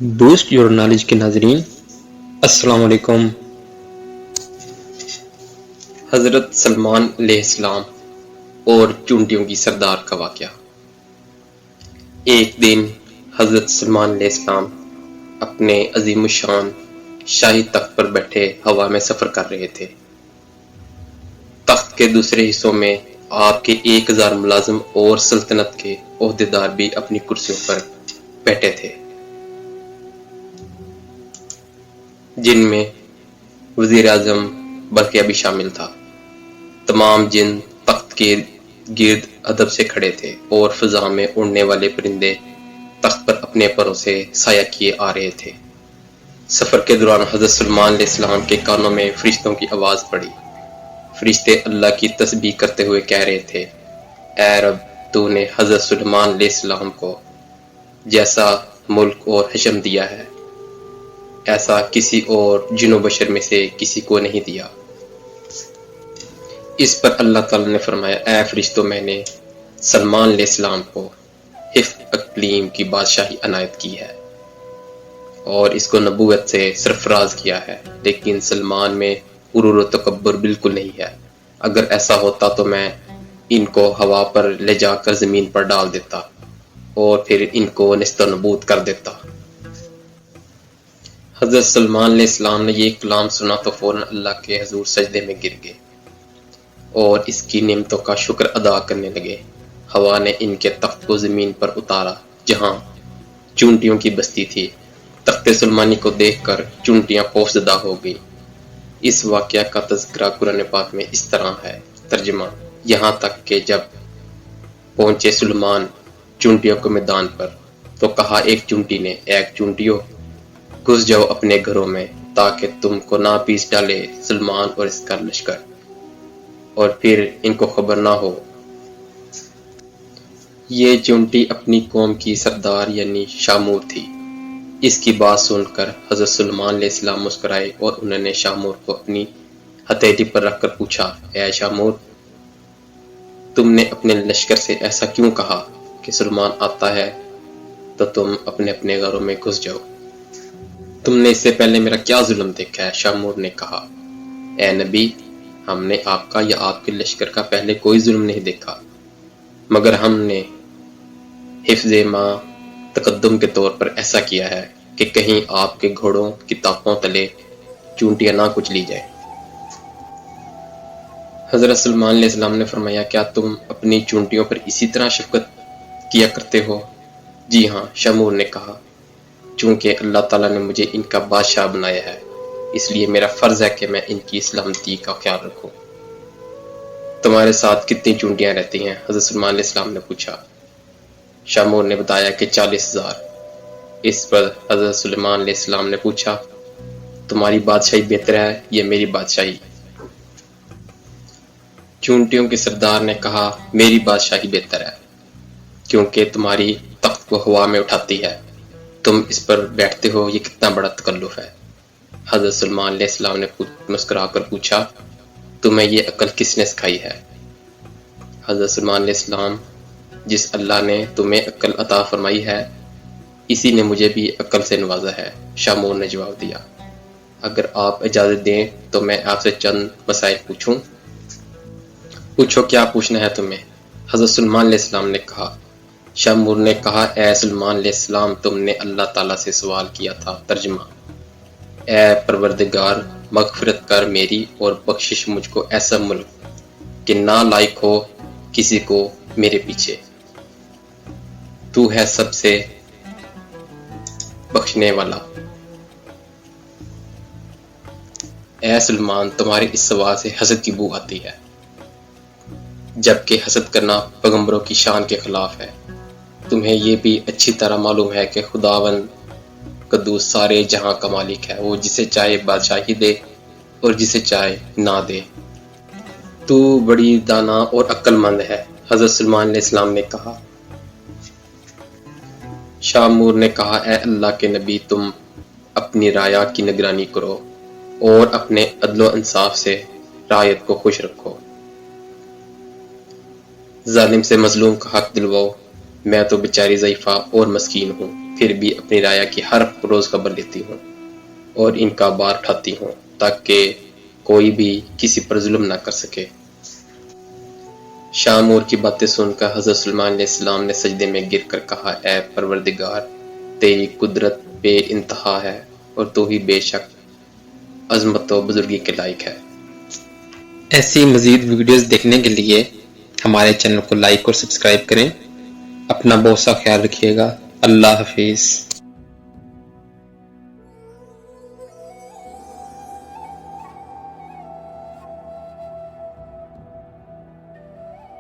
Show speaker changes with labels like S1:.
S1: Boost your knowledge के नाजरीन, अस्सलाम वालेकुम। हज़रत सलमान अलैहिस्सलाम और चूंटियों की सरदार का वाक़या। एक दिन हज़रत सलमान अलैहिस्सलाम अपने अज़ीमुश्शान शाही तख्त पर बैठे हवा में सफ़र कर रहे थे। तख्त के दूसरे हिस्सों में आपके 1000 मुलाजिम और सल्तनत के ओहदेदार भी अपनी कुर्सियों पर बैठे थे, जिनमें वज़ीर आज़म बल्किया भी शामिल था। तमाम जिन तख्त के गिर्द अदब से खड़े थे और फ़िज़ा में उड़ने वाले परिंदे तख्त पर अपने परों से साया किए आ रहे थे। सफ़र के दौरान हज़रत सलमान अलैहिस्सलाम के कानों में फ़रिश्तों की आवाज़ पड़ी। फ़रिश्ते अल्लाह की तस्बीह करते हुए कह रहे थे, ऐ रब, तूने हज़रत सलमान अलैहिस्सलाम को जैसा मुल्क और हशम दिया है, ऐसा किसी और जिनो बशर में से किसी को नहीं दिया। इस पर अल्लाह ताला ने फरमाया, ऐ फरिश्तों, मैंने सलमान अलैहिस्सलाम को हिफ्ज़ अक़लीम की बादशाही अनायत की है और इसको नबूवत से सरफराज किया है, लेकिन सलमान में गुरूर व तकब्बुर बिल्कुल नहीं है। अगर ऐसा होता तो मैं इनको हवा पर ले जाकर ज़मीन पर डाल देता और फिर इनको निस्तो नबूद कर देता। हज़रत सलमान अलैहिस्सलाम ने ये कलाम सुना तो फ़ौरन अल्लाह के हज़ूर सजदे में गिर गए और इसकी नेमतों का शुक्र अदा करने लगे। हवा ने इनके तख्त को ज़मीन पर उतारा जहाँ चूंटियों की बस्ती थी। तख्ते सुलमानी को देखकर चूंटियाँ खौफज़दा हो गई। इस वाक़या का तज़किरा कुरान पाक में इस तरह है। तर्जुमा, यहाँ तक कि जब पहुँचे सुलेमान चूंटियों के मैदान पर तो कहा एक चूंटी ने, एक चूंटियों, घुस जाओ अपने घरों में ताकि तुमको ना पीस डाले सलमान और इसका लश्कर और फिर इनको खबर ना हो। ये चूंटी अपनी कौम की सरदार यानी शामूर थी। इसकी बात सुनकर हज़रत सलमान अलैहिस्सलाम मुस्कुराए और उन्होंने शामूर को अपनी हथेली पर रखकर पूछा, ऐ शामूर, तुमने अपने लश्कर से ऐसा क्यों कहा कि सलमान आता है तो तुम अपने अपने घरों में घुस जाओ? तुमने इससे पहले मेरा क्या जुल्म देखा है? शामूर ने कहा, ए नबी, हमने आपका या आपके लश्कर का पहले कोई जुल्म नहीं देखा, मगर हमने हिफ्ज़े मां तकद्दुम के तौर पर ऐसा किया है कि कहीं आपके घोड़ों की ताकों तले चूंटियां ना कुचली जाए। हज़रत सलमान अलैहिस्सलाम ने फरमाया, क्या तुम अपनी चूंटियों पर इसी तरह शफ़क़त किया करते हो? जी हाँ, शामूर ने कहा, चूँकि अल्लाह ताला ने मुझे इनका बादशाह बनाया है, इसलिए मेरा फ़र्ज़ है कि मैं इनकी सलामती का ख्याल रखूँ। तुम्हारे साथ कितनी चूंटियाँ रहती हैं? हज़रत सलमान अलैहिस्सलाम ने पूछा। शामूर ने बताया कि 40,000। इस पर हज़रत सलमान अलैहिस्सलाम ने पूछा, तुम्हारी बादशाही बेहतर है या मेरी बादशाही? चूंटियों के सरदार ने कहा, मेरी बादशाही बेहतर है, क्योंकि तुम्हारी तख्त को हवा में उठाती है, तुम इस पर बैठते हो, ये कितना बड़ा तकल्लुफ़ है। हज़रत सलमान अलैहिस्सलाम ने मुस्कुरा कर पूछा, तुम्हें ये अक्ल किसने सिखाई है? हज़रत सलमान अलैहिस्सलाम, जिस अल्लाह ने तुम्हें अक्ल अता फरमाई है, इसी ने मुझे भी अक्ल से नवाजा है। शामूर ने जवाब दिया, अगर आप इजाज़त दें तो मैं आपसे चंद मसाइल पूछूं? पूछो, क्या पूछना है तुम्हें? हज़रत सलमान अलैहिस्सलाम ने कहा। शामूर ने कहा, ए सलमान अलैहिस्सलाम, तुमने अल्लाह ताला से सवाल किया था। तर्जुमा, ए परवरदिगार, मग़फ़िरत कर मेरी और बख्शिश मुझको ऐसा मुल्क कि ना लायक हो किसी को मेरे पीछे। तू है सबसे बख्शने वाला। ए सलमान, तुम्हारे इस सवाल से हसद की बू आती है, जबकि हसद करना पैगंबरों की शान के खिलाफ है। तुम्हें ये भी अच्छी तरह मालूम है कि खुदावंद कद्दूस सारे जहां का मालिक है, वो जिसे चाहे बादशाही दे और जिसे चाहे ना दे। तू बड़ी दाना और अक्लमंद है। हज़रत सलमान अलैहिस्सलाम ने कहा। शामूर ने कहा, ए अल्लाह के नबी, तुम अपनी राया की निगरानी करो और अपने अदलो इंसाफ से रायत को खुश रखो। जालिम से मजलूम का हक दिलवाओ, मैं तो बेचारी ज़ईफ़ा और मस्कीन हूँ। پھر بھی اپنی رایا کی ہر روز خبر لیتی ہوں اور ان کا بار اٹھاتی ہوں تاکہ کوئی بھی کسی پر ظلم نہ کر سکے۔ شامور کی باتیں سن کر حضرت سلیمان علیہ السلام نے سجدے میں گر کر کہا، اے پروردگار، تیری قدرت بے انتہا ہے اور تو ہی بے شک عظمت و بزرگی کے لائق ہے۔ ایسی مزید ویڈیوز دیکھنے کے لیے ہمارے چینل کو لائک اور سبسکرائب کریں۔ اپنا بہت سا خیال رکھیے گا۔ اللہ حافظ۔